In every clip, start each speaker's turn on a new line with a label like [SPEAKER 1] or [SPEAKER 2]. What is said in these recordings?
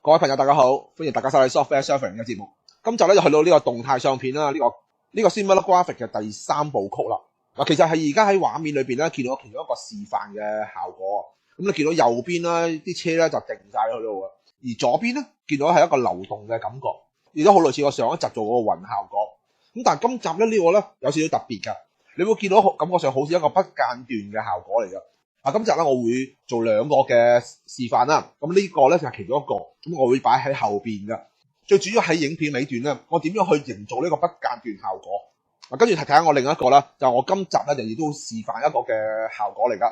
[SPEAKER 1] 各位朋友大家好，歡迎大家收睇 Software Surfing 嘅節目。今集咧就去到呢個動態相片啦，呢個 Cinema Graphic 嘅第三部曲啦。嗱，其實係而家喺畫面裏邊咧見到其中一個示範嘅效果。咁你見到右邊啦，啲車咧就定晒喺度啊，而左邊咧見到係一個流動嘅感覺，亦都好類似我上一集做嗰個雲效果。咁但係今集咧呢個咧有少少特別㗎，你會見到感覺上好似一個不間斷嘅效果嚟㗎。今集咧我會做兩個嘅示範啦，咁呢個咧就係其中一個，咁我會擺喺後邊嘅。最主要喺影片尾段咧，我點樣去營造呢個不間斷效果？跟住睇下我另一個啦，就我今集咧就亦都示範一個嘅效果嚟噶。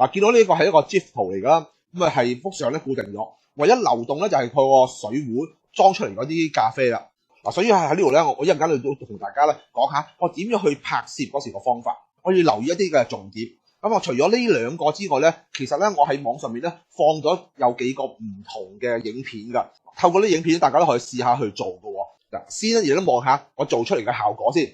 [SPEAKER 1] 見到呢個係一個 GIF 圖嚟噶，咁啊係幅相咧固定咗，唯一流動咧就係佢個水壺裝出嚟嗰啲咖啡啦。所以喺呢度咧，我一陣間都同大家咧講下我點樣去拍攝嗰時個方法。我要留意一啲嘅重點。咁我除咗呢兩個之外咧，其實咧我喺網上面咧放咗有幾個唔同嘅影片㗎。透過啲影片，大家都可以試下去做㗎喎。嗱，先咧亦都望下我做出嚟嘅效果先。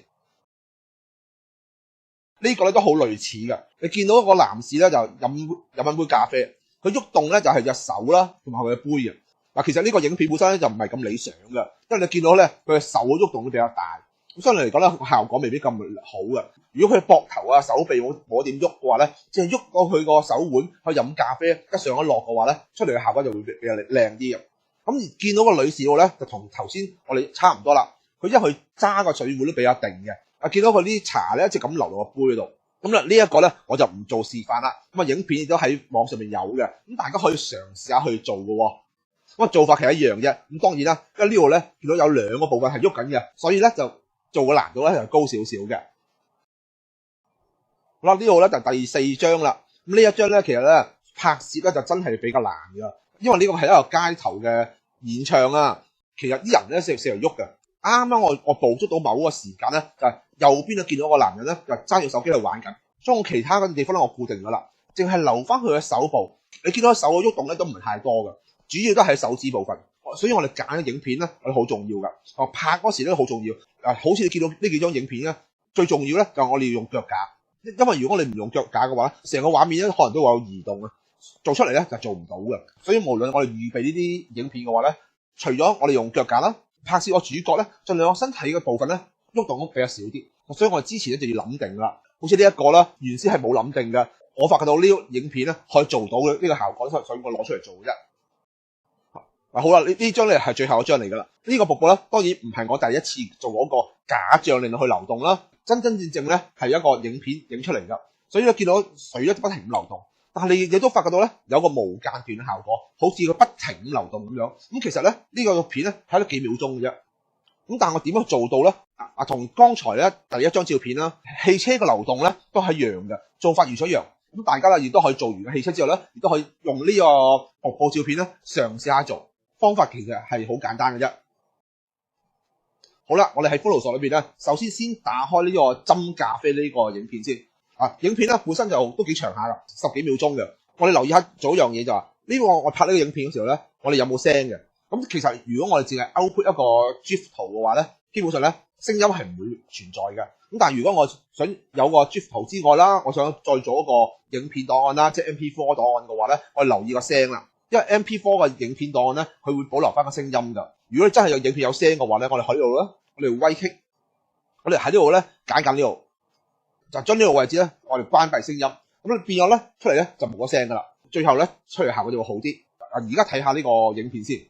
[SPEAKER 1] 呢個咧都好類似嘅。你見到一個男士咧就飲緊杯咖啡，佢喐動咧就係隻手啦，同埋佢嘅杯嘅。其實呢個影片本身咧就唔係咁理想嘅，因為你見到咧佢嘅手嘅喐動都比較大。咁相對嚟講咧，個效果未必咁好嘅。如果佢膊頭啊、手臂冇點喐嘅話咧，即係喐過佢個手碗去飲咖啡，一上一落嘅話咧，出嚟嘅效果就會比較靚啲嘅。咁而見到個女士喎咧，就同頭先我哋差唔多啦。佢去揸個水壺都比較定嘅。見到佢啲茶咧，一直咁流到個杯度。咁啦，呢一個咧我就唔做示範啦。咁影片亦都喺網上面有嘅，咁大家可以嘗試下去做嘅喎。咁做法其實一樣啫。咁當然啦，因為呢度咧見到有兩個部分係喐緊嘅，所以咧就做嘅難度咧就高少少嘅。好啦，呢度咧就第四張啦。咁呢一張咧其實咧拍攝咧就真係比較難㗎，因為呢個係一個街頭嘅演唱啊。其實啲人咧成日喐嘅。啱啱我捕捉到某個時間咧，就係右邊咧見到個男人咧就揸住手機喺度玩緊，將其他嗰啲地方咧我固定咗啦，淨係留翻佢嘅手部。你見到手嘅喐動咧都唔係太多嘅，主要都係手指部分。所以我哋揀嘅影片咧係好重要㗎。拍嗰時咧好重要。好似你見到呢幾張影片咧，最重要咧就係我哋要用腳架，因為如果你唔用腳架嘅話，成個畫面咧可能都會有移動啊，做出嚟咧就做唔到嘅。所以無論我哋預備呢啲影片嘅話咧，除咗我哋用腳架啦，拍攝個主角咧，盡量身體嘅部分咧喐動都比較少啲。所以我哋之前咧就要諗定啦。好似呢一個啦，原先係冇諗定嘅，我發覺到呢個影片咧可以做到呢個效果，所以我攞出嚟做啫。好啦，呢張咧係最後一張嚟噶啦。呢個瀑布咧，當然唔係我第一次做嗰個假象令到佢流動啦，真正咧係一個影片影出嚟噶。所以咧見到水咧不停咁流動，但係你亦都發覺到咧有個無間斷嘅效果，好似佢不停咁流動咁樣。咁其實咧呢個片咧睇咗幾秒鐘嘅啫。咁但係我點樣做到咧？同剛才咧第一張照片啦，汽車嘅流動咧都係一樣嘅，做法如出一樣。咁大家咧亦都可以做完嘅汽車之後咧，亦都可以用呢個瀑布照片咧嘗試下做。方法其實係好簡單嘅啫。好啦，我哋喺 Photoshop 裏邊咧，首先打開呢個斟咖啡呢個影片先。影片咧本身就都幾長下噶，10幾秒鐘嘅。我哋留意下做一樣嘢就話，呢個我拍呢個影片嘅時候咧，我哋有冇聲嘅？咁其實如果我哋淨係 output 一個 GIF 圖嘅話咧，基本上咧聲音係唔會存在嘅。咁但係如果我想有個 GIF 圖之外啦，我想再做一個影片檔案啦，即係 MP4 檔案嘅話咧，我哋留意個聲啦。因為 MP4 嘅影片檔案咧，佢會保留翻個聲音㗎。如果你真係有影片有聲嘅話咧，我哋喺呢度咧，我哋威擊，我哋喺呢度咧揀呢度，就將呢個位置咧，我哋關閉聲音，咁變咗咧出嚟咧就冇咗聲㗎啦。最後咧出嚟效果就會好啲。而家睇下呢個影片先。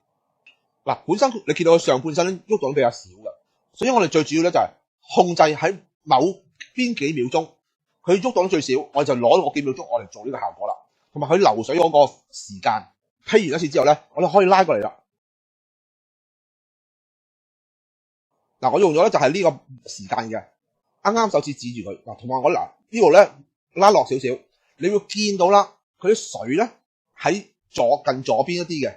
[SPEAKER 1] 本身你見到佢上半身咧喐動比較少㗎，所以我哋最主要咧就係控制喺某邊幾秒鐘，佢喐動最少，我哋就攞嗰幾秒鐘我嚟做呢個效果啦，同埋佢流水嗰個時間。批完一次之後咧，我哋可以拉過嚟啦。我用咗咧就係呢個時間嘅，啱啱手指指住佢。同埋我呢度咧拉落少少，你會見到啦，佢啲水咧喺近左邊一啲嘅，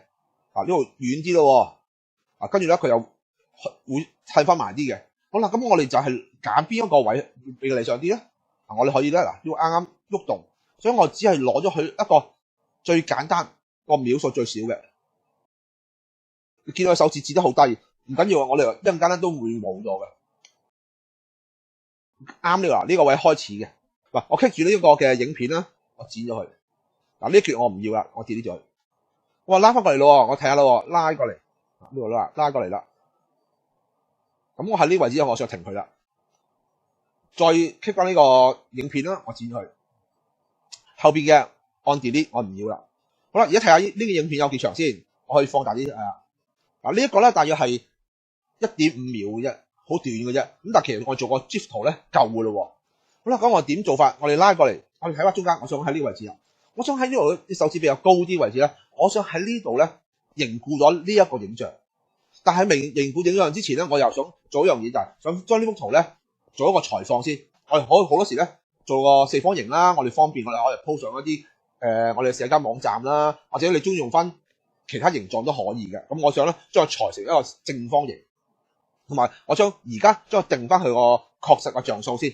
[SPEAKER 1] 呢度遠啲咯。跟住咧佢又會砌翻埋啲嘅。好啦，咁我哋就係揀邊一個位比較理想啲咧。我哋可以咧呢個啱啱喐動，所以我只係攞咗佢一個最簡單。個秒數最少嘅，你見到佢手指指得好低，唔緊要，我哋一陣間咧都會冇咗嘅。啱呢個位開始嘅。我 click 住呢個嘅影片啦，我剪咗佢。呢一橛我唔要啦，我 delete咗佢。我話拉翻過嚟咯，我睇下咯，拉過嚟呢度拉過嚟啦。咁我喺呢位置我想停佢啦，再 click 翻呢個影片啦，我剪佢後邊嘅按 delete 我唔要啦。好啦，而家睇下呢個影片有幾長先，我可以放大啲嗱呢一個咧大約係1.5秒嘅啫，好短嘅啫。咁但係其實我做個 GIF 圖咧夠嘅咯。好啦，咁我點做法？我哋拉過嚟，我哋睇翻中間，我想喺呢個位置啊，我想喺呢度啲手指比較高啲位置咧，我想喺呢度咧凝固咗呢一個影像。但係未凝固影像之前咧，我又想做一樣嘢，就係想將呢幅圖咧做一個裁放先。我哋好多時咧做個四方形啦，我哋方便我哋可以 po 上一啲我哋社交網站啦，或者你中意用翻其他形狀都可以嘅。咁我想咧將佢裁成一個正方形，同埋我將而家將佢定翻佢個確實嘅像素先。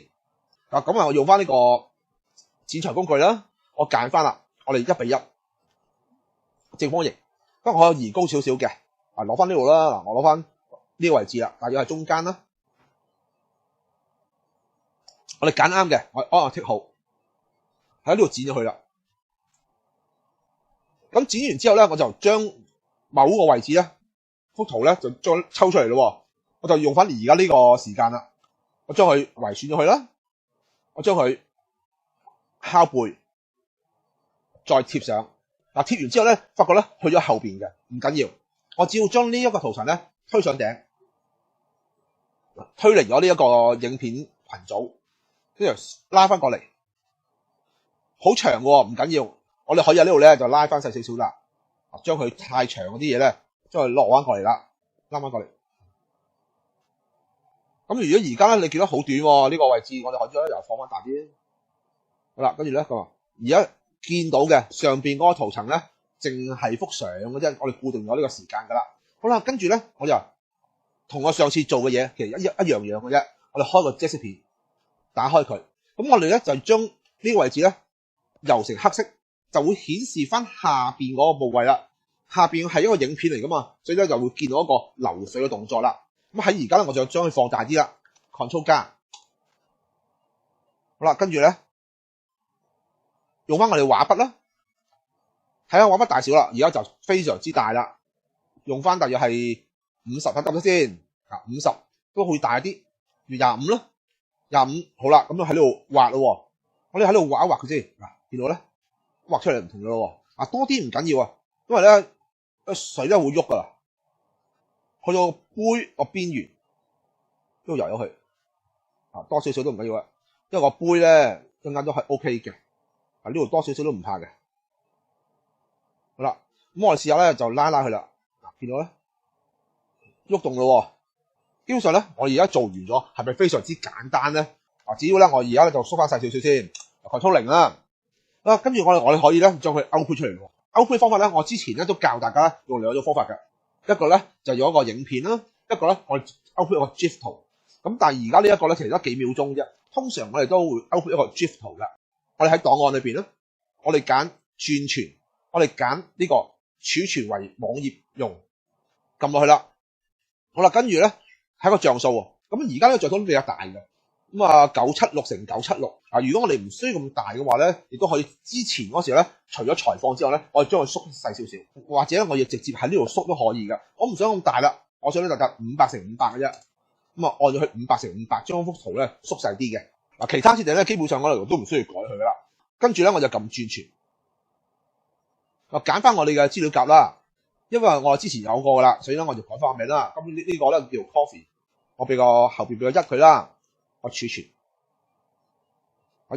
[SPEAKER 1] 咁我用翻呢個剪裁工具啦，我揀翻啦，我哋1:1正方形，不過我有移高少少嘅。攞翻呢度啦，我攞翻呢個位置啦，大約係中間啦。我哋揀啱嘅，我按剔好，喺呢度剪咗佢啦。咁剪完之後咧，我就將某個位置咧，幅圖咧就將抽出嚟咯。我就用翻而家呢個時間啦，我將佢圍選咗佢啦，我將佢拷貝再貼上。貼完之後咧，發覺咧去咗後邊嘅，唔緊要。我只要將呢一個圖層咧推上頂，推離咗呢一個影片群組，跟住拉翻過嚟，好長喎，唔緊要，我哋可以喺呢度咧就拉翻細少少啦，將佢太長嗰啲嘢咧，將佢落翻過嚟啦，拉翻過嚟。咁如果而家咧你見到好短喎，呢個位置，我哋可以又放翻大啲。好啦，跟住咧咁啊，而家見到嘅上邊嗰個圖層咧，淨係幅相嘅啫，我哋固定咗呢個時間噶啦。好啦，跟住咧，我就同我上次做嘅嘢其實一樣嘅啫。我哋開個即色片，打開佢，咁我哋咧就將呢個位置咧油成黑色，就會顯示翻下邊嗰個部位啦。下邊係一個影片嚟噶嘛，所以咧就會見到一個流水嘅動作啦。咁喺而家咧，我就將佢放大啲啦 ，Ctrl 加。好啦，跟住咧用翻我哋畫筆啦。睇下畫筆大小啦，而家就非常之大啦。用翻大約係50得唔得先？50都會大啲，要25啦，25好啦，咁就喺呢度畫咯。我哋喺度畫一畫佢先，見到咧畫出嚟唔同咗咯。多啲唔緊要啊，因為咧水咧會喐噶啦，去到杯個邊緣都游咗去，多少少都唔緊要啊，因為個杯咧中間都係 OK 嘅，呢度多少少都唔怕嘅。好啦，咁我哋試下咧就拉佢啦。見到咧喐動咯，基本上咧我而家做完咗，係咪非常之簡單咧？只要咧我而家咧就縮翻細少少先，Ctrl 0啦。跟住我哋可以咧將佢 output 出嚟喎。output 方法咧，我之前咧都教大家用兩種方法嘅，一個咧就用一個影片啦，一個咧我 output 一個 GIF 圖。咁但係而家呢一個咧其實得幾秒鐘啫。通常我哋都會 output 一個 GIF 圖嘅。我哋喺檔案裏邊咧，我哋揀轉存。我哋揀呢個儲存為網頁用，撳落去啦。好啦，跟住咧係個像素喎。咁而家呢個像素都比較大嘅，咁976×976。如果我哋唔需要咁大嘅話咧，亦都可以。之前嗰時咧，除咗裁放之外咧，我哋將佢縮細少少，或者我亦直接喺呢度縮都可以嘅。我唔想咁大啦，我想咧就得500×500嘅啫。咁按咗去500×500，將幅圖咧縮細啲嘅。其他設定咧基本上我哋都唔需要改佢噶啦。跟住咧我就撳轉存。我揀翻我哋嘅資料夾啦，因為我之前有過噶啦，所以咧我就改翻個名啦。咁呢個咧叫 Coffee， 我俾個後邊俾個1佢啦，我儲存。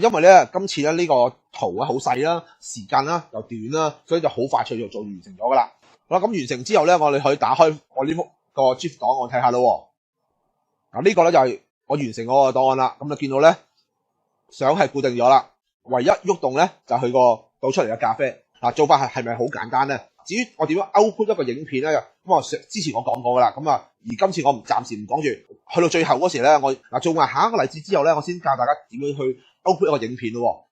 [SPEAKER 1] 因為咧今次咧呢個圖咧好細啦，時間啦又短啦，所以就好快脆就做完成咗噶啦。好啦，咁完成之後咧，我哋可以打開我呢幅個 GIF 檔案睇下咯。呢個咧就係我完成我個檔案啦。咁就見到咧相係固定咗啦，唯一喐動咧就係佢個倒出嚟嘅咖啡。做法係咪好簡單咧？至於我點樣 output 一個影片咧，咁之前我講過噶啦。咁而今次我暫時唔講住，去到最後嗰時咧，我做埋下一個例子之後咧，我先教大家點樣去 output 一個影片咯。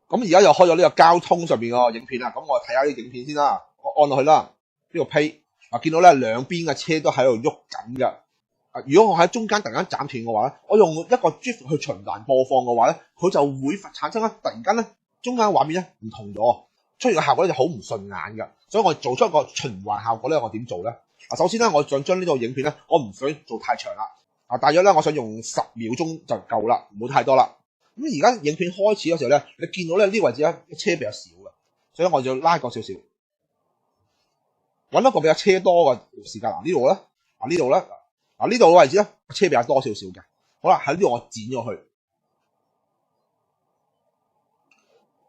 [SPEAKER 1] 咁而家又開咗呢個交通上面個影片啦。咁我睇下呢個影片先啦。我按落去啦，呢個 play 見到咧兩邊嘅車都喺度喐緊嘅。如果我喺中間突然間斬斷嘅話咧，我用一個 GIF 去循環播放嘅話咧，佢就會產生突然間咧。中間畫面咧唔同咗，出現嘅效果咧就好唔順眼㗎。所以我做出一個循環效果咧，我點做咧？首先咧，我想將呢個影片咧，我唔想做太長啦。大約咧，我想用10秒鐘就夠啦，唔好太多啦。咁而家影片開始嘅時候咧，你見到咧呢個位置咧車比較少嘅，所以我就拉過少少，揾一個比較車多嘅時間。呢度咧，呢度咧，呢度嘅位置咧車比較多少少嘅。好啦，喺呢度我剪咗佢。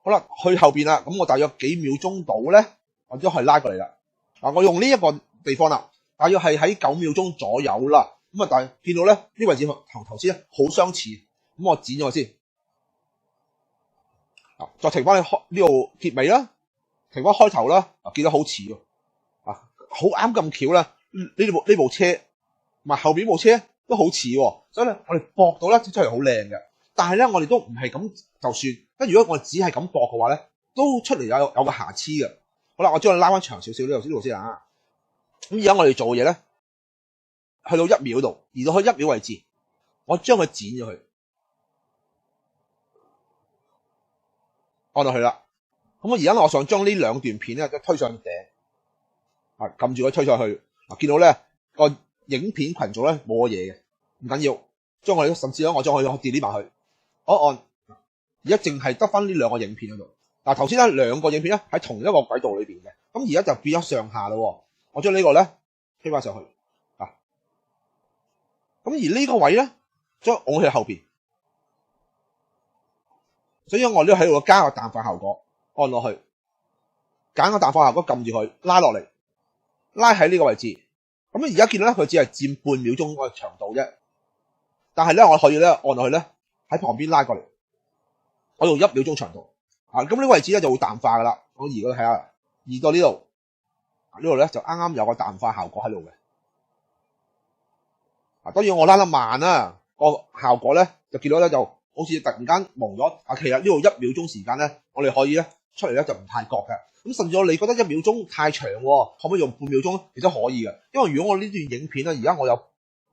[SPEAKER 1] 好啦，去後邊啦，咁我大約幾秒鐘到咧，我都係拉過嚟啦。我用呢一個地方啦，大約係喺9秒鐘左右啦。咁但係見到咧呢位置同頭先咧好相似，咁我剪咗佢先。再停翻去呢度結尾啦，停翻開頭啦，見到好似喎，好啱咁巧啦。呢部車同埋後邊部車都好似喎，所以咧我哋駁到咧出嚟好靚嘅。但係咧我哋都唔係咁就算，如果我哋只係咁駁嘅話咧，都出嚟有個瑕疵嘅。好啦，我將佢拉翻長少少呢度先啊。咁而家我哋做嘅嘢咧，去到1秒度，移到去1秒位置，我將佢剪咗佢。按落去啦，咁我而家我想將呢2段片咧推上頂，撳住佢推上去，見到咧個影片群組咧冇乜嘢嘅，唔緊要，將佢甚至咧我將佢delete埋去，我按，而家淨係得翻呢2個影片喺度。嗱，頭先咧2個影片咧喺同一個軌道裏邊嘅，咁而家就變咗上下咯。我將呢個咧推翻上去，咁而呢個位咧將往去後邊。所以我呢度喺度加個淡化效果，按落去，揀個淡化效果，撳住佢，拉落嚟，拉喺呢個位置。咁而家見到咧，佢只係佔半秒鐘個長度啫。但係咧，我可以咧按落去咧，喺旁邊拉過嚟，我用1秒鐘長度。咁呢個位置咧就會淡化噶啦。我移過去睇下，移到呢度，呢度咧就啱啱有個淡化效果喺度嘅。當然我拉得慢啦，個效果咧就見到咧就好似突然間蒙咗。其實呢度1秒鐘時間咧，我哋可以咧出嚟咧就唔太覺嘅。咁甚至我你覺得1秒鐘太長喎，可唔可以用半秒鐘？其實可以嘅，因為如果我呢段影片咧，而家我有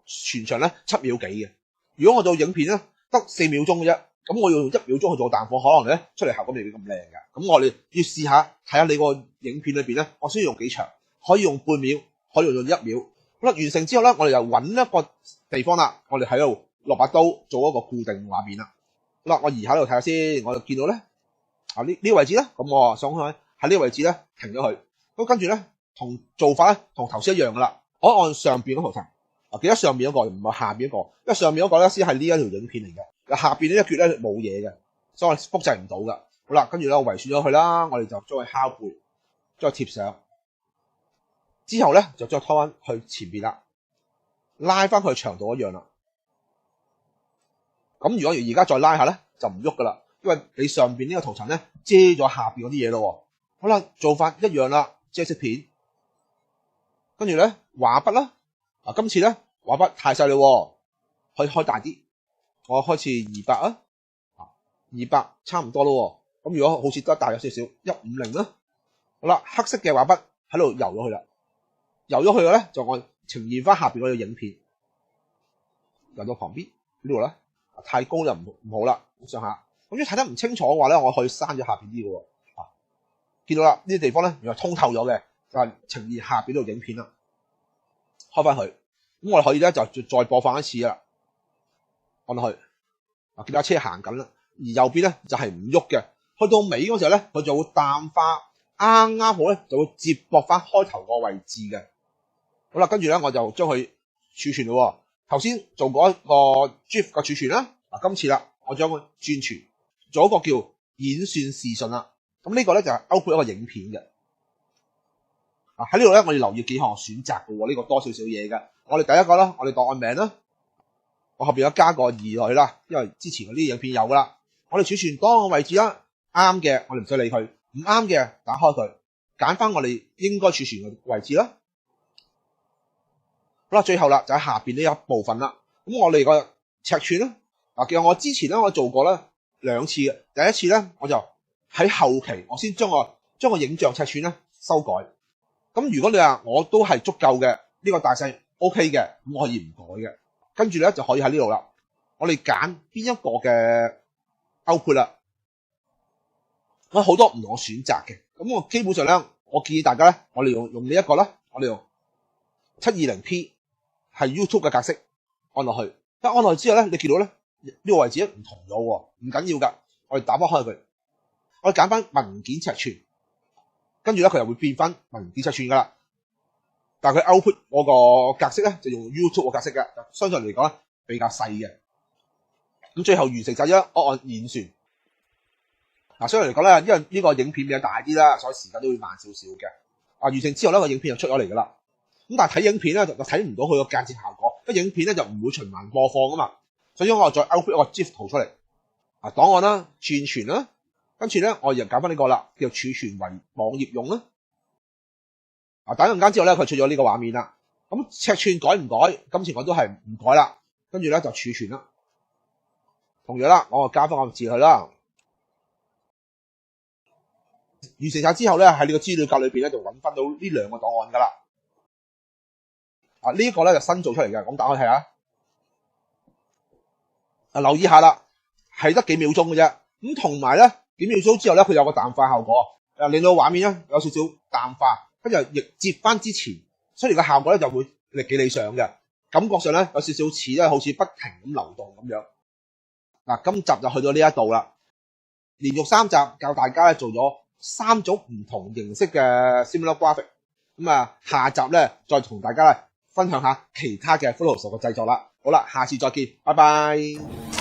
[SPEAKER 1] 全長咧7秒幾嘅，如果我做影片咧得4秒鐘嘅啫，咁我要用1秒鐘去做淡化，可能咧出嚟效果未必咁靚嘅。咁我哋要試下睇下你個影片裏邊咧，我需要用幾長？可以用半秒，可以用1秒。好啦，完成之後咧，我哋又揾一個地方啦，我哋喺度落把刀做一個固定畫面啦。好啦，我移喺度睇下先，我就見到咧呢個位置咧，咁我想喺呢個位置咧停咗佢。咁跟住咧同做法咧同頭先一樣噶啦，我按上邊嗰圖層，記得上邊嗰個唔係下邊嗰個，因為上邊嗰個咧先係呢一條影片嚟嘅，下邊呢一橛咧冇嘢嘅，所以我複製唔到噶。好啦，跟住咧我圍選咗佢啦，我哋就將佢拷貝，將佢貼上。之後咧就再拖翻去前邊啦，拉翻佢長度一樣啦。咁如果而家再拉下咧，就唔喐噶啦，因為你上邊呢個圖層咧遮咗下邊嗰啲嘢咯。好啦，做法一樣啦，遮色片，跟住咧畫筆啦。今次咧畫筆太細啦，可以開大啲，我開始200啊，200差唔多咯。咁如果好似得大約少少150啦。好啦，黑色嘅畫筆喺度游咗去啦。游咗去嘅咧，就我呈現翻下邊嗰個影片，游到旁邊呢度咧，太高就唔好啦，上下。咁如果睇得唔清楚嘅話咧，我可以刪咗下邊啲嘅喎。見到啦，呢啲地方咧原來通透咗嘅，就係呈現下邊呢個影片啦。開翻佢，咁我哋可以咧就再播放一次啦。按落去，見到車行緊啦，而右邊咧就係唔喐嘅。去到尾嗰時候咧，佢就會淡化，啱啱好咧就會接駁翻開頭個位置嘅。好啦，跟住咧我就將佢儲存咯。頭先做過一個 GIF 嘅儲存啦，今次啦，我將佢轉存，做一個叫演算視訊啦。咁呢個咧就係包括一個影片嘅。喺呢度咧，我哋留意幾項選擇嘅喎，呢個多少少嘢嘅。我哋第一個啦，我哋當按名啦，我後邊有加個2落去啦，因為之前嗰啲影片有噶啦。我哋儲存當個位置啦，啱嘅我哋唔使理佢，唔啱嘅打開佢，揀翻我哋應該儲存嘅位置啦。好啦，最後啦就喺下邊呢一部分啦。咁我哋個尺寸咧，其實我之前咧我做過咧2次嘅。第一次咧我就喺後期我先將個影像尺寸咧修改。咁如果你話我都係足夠嘅，呢個大細 OK 嘅，咁我可以唔改嘅。跟住咧就可以喺呢度啦。我哋揀邊一個嘅output啦。咁好多唔同嘅選擇嘅。咁我基本上咧，我建議大家咧，我哋用呢一個啦，我哋用 720P 係 YouTube 嘅格式按落去。一按落去之後咧，你見到咧呢個位置唔同咗喎，唔緊要噶，我哋打翻開佢，我哋揀翻文件尺寸，跟住咧佢又會變翻文件尺寸噶啦。但係佢 output 我個格式咧就用 YouTube 個格式嘅，相對嚟講咧比較細嘅。咁最後完成就一按演算。嗱，相對嚟講咧，因為呢個影片比較大啲啦，所以時間都會慢少少嘅。完成之後咧，個影片就出咗嚟噶啦。咁但係睇影片咧就睇唔到佢個間接效果，因為影片咧就唔會循環播放噶嘛。所以我再 output 一個 GIF 圖出嚟。檔案啦，儲存啦，跟住咧我又揀翻呢個啦，叫儲存為網頁用啦。打完間之後咧，佢出咗呢個畫面啦。咁尺寸改唔改？今次我都係唔改啦。跟住咧就儲存啦。同樣啦，我加翻個字去啦。完成晒之後咧，喺呢個資料夾裏邊咧就揾翻到呢兩個檔案噶啦。呢一個咧就新做出嚟嘅，咁打開睇下。留意下啦，係得幾秒鐘嘅啫。咁同埋咧幾秒鐘之後咧，佢有個淡化效果，令到畫面咧有少少淡化，跟住亦接翻之前，所以個效果咧就會幾理想嘅。感覺上咧有少少似咧，好似不停咁流動咁樣。今集就去到呢一度啦，連續3集教大家咧做咗3種唔同形式嘅 Similar Graphic。咁下集咧再同大家分享下其他嘅 Photoshop 嘅製作啦。好啦，下次再見，拜拜。